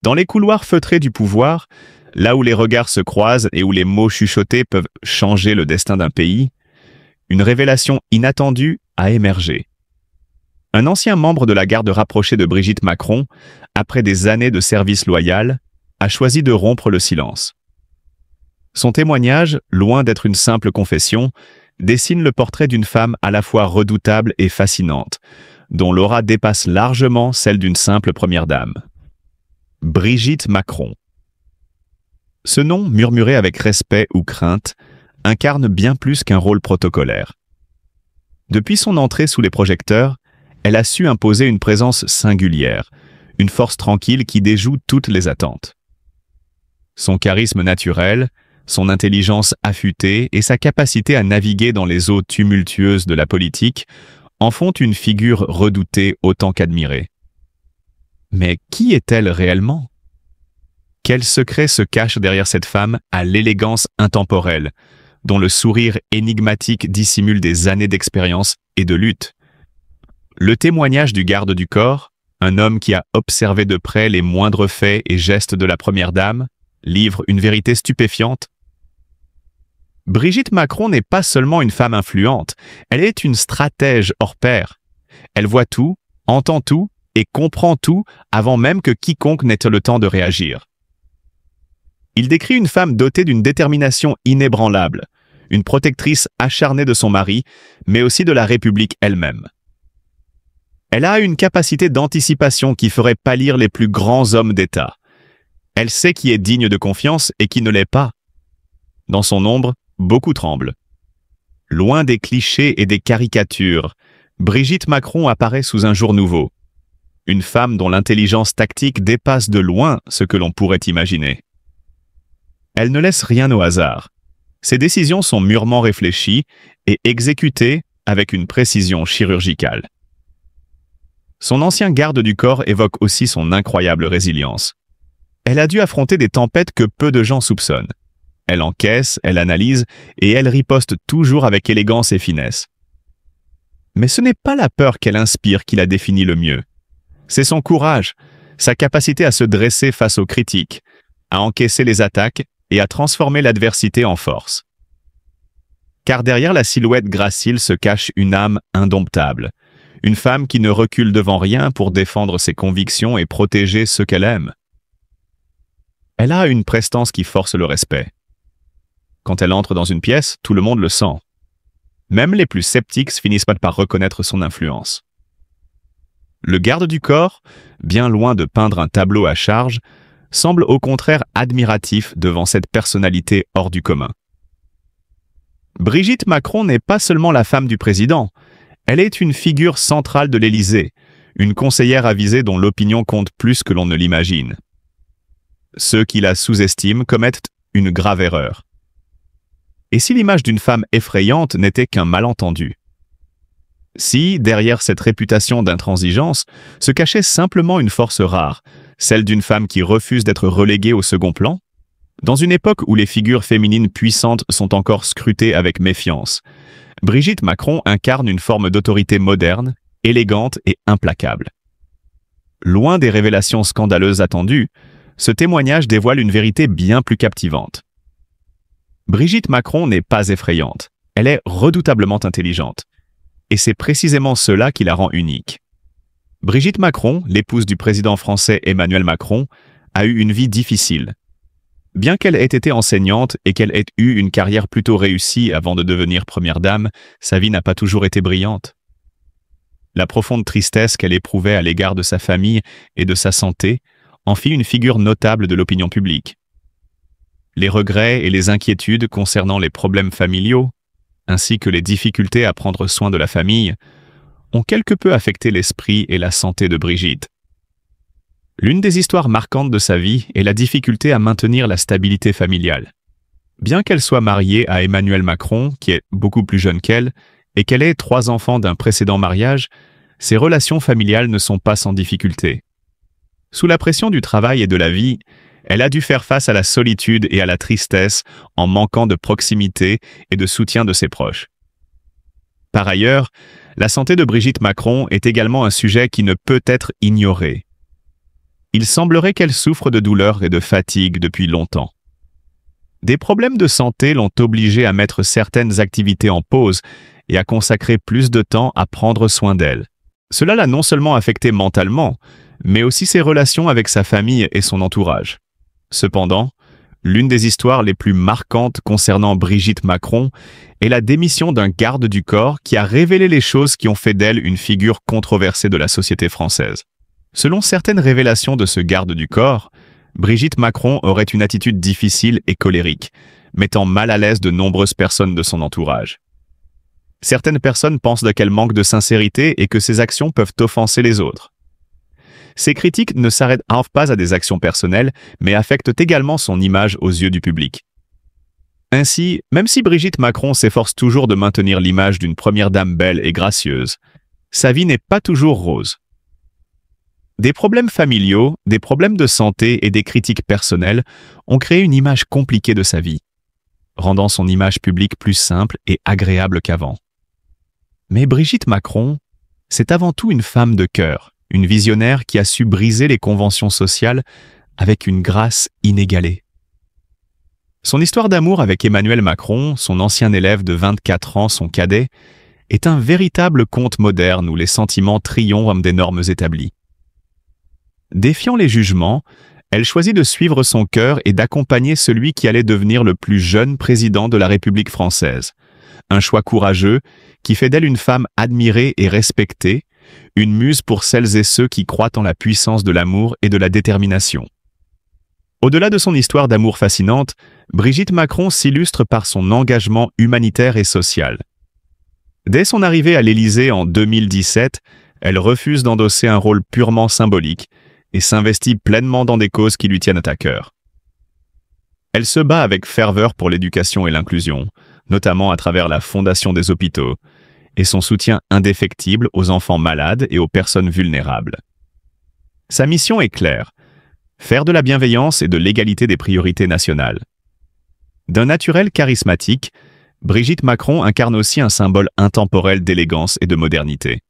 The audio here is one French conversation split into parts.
Dans les couloirs feutrés du pouvoir, là où les regards se croisent et où les mots chuchotés peuvent changer le destin d'un pays, une révélation inattendue a émergé. Un ancien membre de la garde rapprochée de Brigitte Macron, après des années de service loyal, a choisi de rompre le silence. Son témoignage, loin d'être une simple confession, dessine le portrait d'une femme à la fois redoutable et fascinante, dont l'aura dépasse largement celle d'une simple première dame. Brigitte Macron. Ce nom, murmuré avec respect ou crainte, incarne bien plus qu'un rôle protocolaire. Depuis son entrée sous les projecteurs, elle a su imposer une présence singulière, une force tranquille qui déjoue toutes les attentes. Son charisme naturel, son intelligence affûtée et sa capacité à naviguer dans les eaux tumultueuses de la politique en font une figure redoutée autant qu'admirée. Mais qui est-elle réellement? Quel secret se cache derrière cette femme à l'élégance intemporelle, dont le sourire énigmatique dissimule des années d'expérience et de lutte? Le témoignage du garde du corps, un homme qui a observé de près les moindres faits et gestes de la première dame, livre une vérité stupéfiante. Brigitte Macron n'est pas seulement une femme influente, elle est une stratège hors pair. Elle voit tout, entend tout et comprend tout avant même que quiconque n'ait le temps de réagir. Il décrit une femme dotée d'une détermination inébranlable, une protectrice acharnée de son mari, mais aussi de la République elle-même. Elle a une capacité d'anticipation qui ferait pâlir les plus grands hommes d'État. Elle sait qui est digne de confiance et qui ne l'est pas. Dans son ombre, beaucoup tremblent. Loin des clichés et des caricatures, Brigitte Macron apparaît sous un jour nouveau. Une femme dont l'intelligence tactique dépasse de loin ce que l'on pourrait imaginer. Elle ne laisse rien au hasard. Ses décisions sont mûrement réfléchies et exécutées avec une précision chirurgicale. Son ancien garde du corps évoque aussi son incroyable résilience. Elle a dû affronter des tempêtes que peu de gens soupçonnent. Elle encaisse, elle analyse et elle riposte toujours avec élégance et finesse. Mais ce n'est pas la peur qu'elle inspire qui la définit le mieux. C'est son courage, sa capacité à se dresser face aux critiques, à encaisser les attaques et à transformer l'adversité en force. Car derrière la silhouette gracile se cache une âme indomptable, une femme qui ne recule devant rien pour défendre ses convictions et protéger ceux qu'elle aime. Elle a une prestance qui force le respect. Quand elle entre dans une pièce, tout le monde le sent. Même les plus sceptiques finissent par reconnaître son influence. Le garde du corps, bien loin de peindre un tableau à charge, semble au contraire admiratif devant cette personnalité hors du commun. Brigitte Macron n'est pas seulement la femme du président, elle est une figure centrale de l'Élysée, une conseillère avisée dont l'opinion compte plus que l'on ne l'imagine. Ceux qui la sous-estiment commettent une grave erreur. Et si l'image d'une femme effrayante n'était qu'un malentendu? Si, derrière cette réputation d'intransigeance, se cachait simplement une force rare, celle d'une femme qui refuse d'être reléguée au second plan? Dans une époque où les figures féminines puissantes sont encore scrutées avec méfiance, Brigitte Macron incarne une forme d'autorité moderne, élégante et implacable. Loin des révélations scandaleuses attendues, ce témoignage dévoile une vérité bien plus captivante. Brigitte Macron n'est pas effrayante, elle est redoutablement intelligente. Et c'est précisément cela qui la rend unique. Brigitte Macron, l'épouse du président français Emmanuel Macron, a eu une vie difficile. Bien qu'elle ait été enseignante et qu'elle ait eu une carrière plutôt réussie avant de devenir première dame, sa vie n'a pas toujours été brillante. La profonde tristesse qu'elle éprouvait à l'égard de sa famille et de sa santé en fit une figure notable de l'opinion publique. Les regrets et les inquiétudes concernant les problèmes familiaux, ainsi que les difficultés à prendre soin de la famille, ont quelque peu affecté l'esprit et la santé de Brigitte. L'une des histoires marquantes de sa vie est la difficulté à maintenir la stabilité familiale. Bien qu'elle soit mariée à Emmanuel Macron, qui est beaucoup plus jeune qu'elle, et qu'elle ait 3 enfants d'un précédent mariage, ses relations familiales ne sont pas sans difficulté. Sous la pression du travail et de la vie, elle a dû faire face à la solitude et à la tristesse en manquant de proximité et de soutien de ses proches. Par ailleurs, la santé de Brigitte Macron est également un sujet qui ne peut être ignoré. il semblerait qu'elle souffre de douleurs et de fatigue depuis longtemps. Des problèmes de santé l'ont obligée à mettre certaines activités en pause et à consacrer plus de temps à prendre soin d'elle. Cela l'a non seulement affectée mentalement, mais aussi ses relations avec sa famille et son entourage. Cependant, l'une des histoires les plus marquantes concernant Brigitte Macron est la démission d'un garde du corps qui a révélé les choses qui ont fait d'elle une figure controversée de la société française. Selon certaines révélations de ce garde du corps, Brigitte Macron aurait une attitude difficile et colérique, mettant mal à l'aise de nombreuses personnes de son entourage. Certaines personnes pensent qu'elle manque de sincérité et que ses actions peuvent offenser les autres. Ces critiques ne s'arrêtent pas à des actions personnelles, mais affectent également son image aux yeux du public. Ainsi, même si Brigitte Macron s'efforce toujours de maintenir l'image d'une première dame belle et gracieuse, sa vie n'est pas toujours rose. Des problèmes familiaux, des problèmes de santé et des critiques personnelles ont créé une image compliquée de sa vie, rendant son image publique plus simple et agréable qu'avant. Mais Brigitte Macron, c'est avant tout une femme de cœur, une visionnaire qui a su briser les conventions sociales avec une grâce inégalée. Son histoire d'amour avec Emmanuel Macron, son ancien élève de 24 ans, son cadet, est un véritable conte moderne où les sentiments triomphent des normes établies. Défiant les jugements, elle choisit de suivre son cœur et d'accompagner celui qui allait devenir le plus jeune président de la République française. Un choix courageux qui fait d'elle une femme admirée et respectée, une muse pour celles et ceux qui croient en la puissance de l'amour et de la détermination. Au-delà de son histoire d'amour fascinante, Brigitte Macron s'illustre par son engagement humanitaire et social. Dès son arrivée à l'Élysée en 2017, elle refuse d'endosser un rôle purement symbolique et s'investit pleinement dans des causes qui lui tiennent à cœur. Elle se bat avec ferveur pour l'éducation et l'inclusion, notamment à travers la Fondation des hôpitaux, et son soutien indéfectible aux enfants malades et aux personnes vulnérables. Sa mission est claire, faire de la bienveillance et de l'égalité des priorités nationales. D'un naturel charismatique, Brigitte Macron incarne aussi un symbole intemporel d'élégance et de modernité.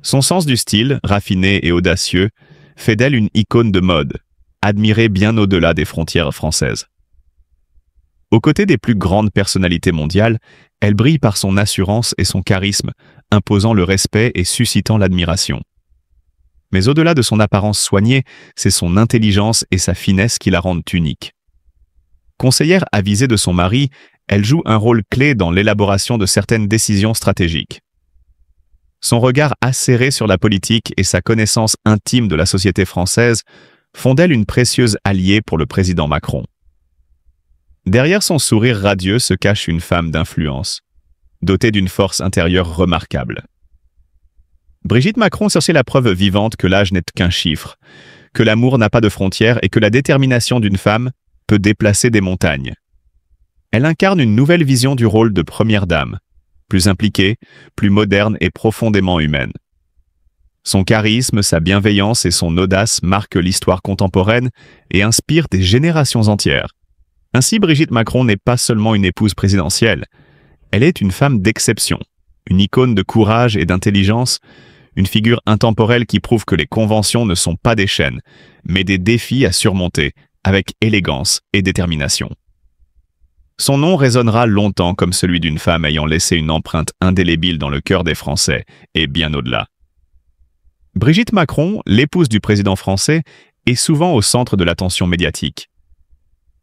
Son sens du style, raffiné et audacieux, fait d'elle une icône de mode, admirée bien au-delà des frontières françaises. Aux côtés des plus grandes personnalités mondiales, elle brille par son assurance et son charisme, imposant le respect et suscitant l'admiration. Mais au-delà de son apparence soignée, c'est son intelligence et sa finesse qui la rendent unique. Conseillère avisée de son mari, elle joue un rôle clé dans l'élaboration de certaines décisions stratégiques. Son regard acéré sur la politique et sa connaissance intime de la société française font d'elle une précieuse alliée pour le président Macron. Derrière son sourire radieux se cache une femme d'influence, dotée d'une force intérieure remarquable. Brigitte Macron est la preuve vivante que l'âge n'est qu'un chiffre, que l'amour n'a pas de frontières et que la détermination d'une femme peut déplacer des montagnes. Elle incarne une nouvelle vision du rôle de première dame, plus impliquée, plus moderne et profondément humaine. Son charisme, sa bienveillance et son audace marquent l'histoire contemporaine et inspirent des générations entières. Ainsi, Brigitte Macron n'est pas seulement une épouse présidentielle, elle est une femme d'exception, une icône de courage et d'intelligence, une figure intemporelle qui prouve que les conventions ne sont pas des chaînes, mais des défis à surmonter, avec élégance et détermination. Son nom résonnera longtemps comme celui d'une femme ayant laissé une empreinte indélébile dans le cœur des Français, et bien au-delà. Brigitte Macron, l'épouse du président français, est souvent au centre de l'attention médiatique.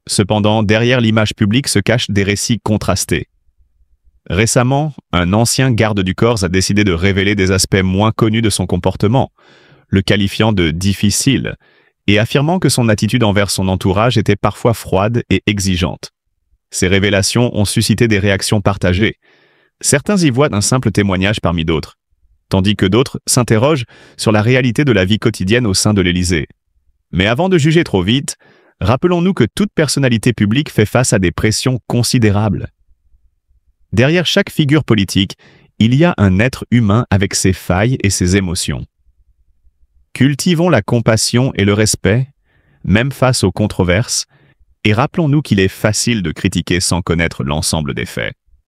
Cependant, derrière l'image publique se cachent des récits contrastés. Récemment, un ancien garde du corps a décidé de révéler des aspects moins connus de son comportement, le qualifiant de « difficile » et affirmant que son attitude envers son entourage était parfois froide et exigeante. Ces révélations ont suscité des réactions partagées. Certains y voient un simple témoignage parmi d'autres, tandis que d'autres s'interrogent sur la réalité de la vie quotidienne au sein de l'Élysée. Mais avant de juger trop vite, rappelons-nous que toute personnalité publique fait face à des pressions considérables. Derrière chaque figure politique, il y a un être humain avec ses failles et ses émotions. Cultivons la compassion et le respect, même face aux controverses, et rappelons-nous qu'il est facile de critiquer sans connaître l'ensemble des faits.